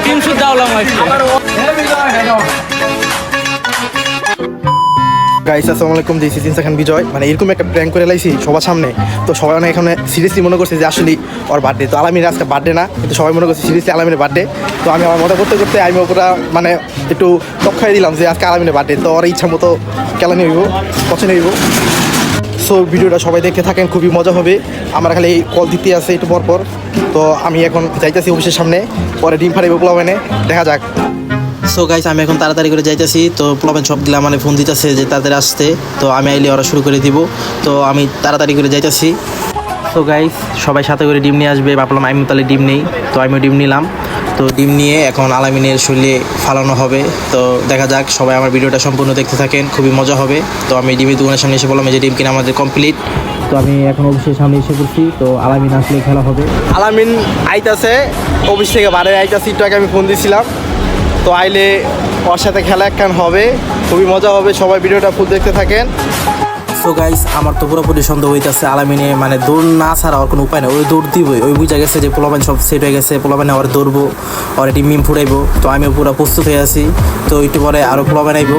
Team শুদ্ধ আওলাম guys আসসালামু আলাইকুম, দিস ইজ ইনসাখান বিজয়। মানে এরকম একটা প্র্যাঙ্ক করে লাইছি সবার সামনে, তো সবাই অনেক এখানে সিরিয়াসলি মনে করছে যে আসলে ওর বার্থডে। তো আলামিনের আজকে বার্থডে না, কিন্তু সবাই মনে করছে সিরিয়াসলি আলামিনের বার্থডে। তো আমি আমার মতো করতে করতে আমি ওপরা মানে একটু তক্ষাই দিলাম যে আজকে আলামিনের বার্থডে, তো ওর ইচ্ছা মতো কেলানি হইব, পছন্দ হইব। সো ভিডিওটা সবাই দেখতে থাকেন, খুবই মজা হবে। আমার খালি কল দিতে আছে একটু পর পর। তো আমি এখন যাইতেছি অফিসের সামনে, পরে ডিম ফাড়াইব পোলাবেনে, দেখা যাক। সো গাইস আমি এখন তাড়াতাড়ি করে যাইতেছি। তো পোলাবেন সব দিলে মানে ফোন দিতেছে যে তাড়াতাড়ি আসতে, তো আমি আইলে ওরা শুরু করে দিব। তো আমি তাড়াতাড়ি করে যাইতেছি। সো গাইস সবাই সাথে করে ডিম নিয়ে আসবে, ভাবলাম আমি তাহলে ডিম নেই, তো আমিও ডিম নিলাম। তো ডিম নিয়ে এখন আলামিনের শরীরে ফালানো হবে। তো দেখা যাক, সবাই আমার ভিডিওটা সম্পূর্ণ দেখতে থাকেন, খুবই মজা হবে। তো আমি ডিমের দোকানের সামনে এসে বললাম যে ডিম কিনা আমাদের কমপ্লিট। তো আমি এখন অফিসের সামনে এসে পড়ছি। তো আলামিন আসলে খেলা হবে। আলামিন আইতাছে অফিস থেকে, বারে আইতাছি, একটু আগে আমি ফোন দিয়েছিলাম। তো আইলে ওর সাথে খেলা একখান হবে, খুবই মজা হবে। সবাই ভিডিওটা ফুল দেখতে থাকেন। সো গাইস আমার তো পুরোপুরি সন্দেহ হইতেছে আলামিনে মানে দৌড় না ছাড়া ওর কোনো উপায় নেই, ওই দৌড় দিবই। ওই বুঝা গেছে যে পোলাপান সব সেট হয়ে গেছে, পোলাপানে ওর দৌড়বো, ওর একটি মিম ফুটাইবো। তো আমিও পুরো প্রস্তুত হয়ে আছি। তো একটু পরে আরও পোলাপান আইবো।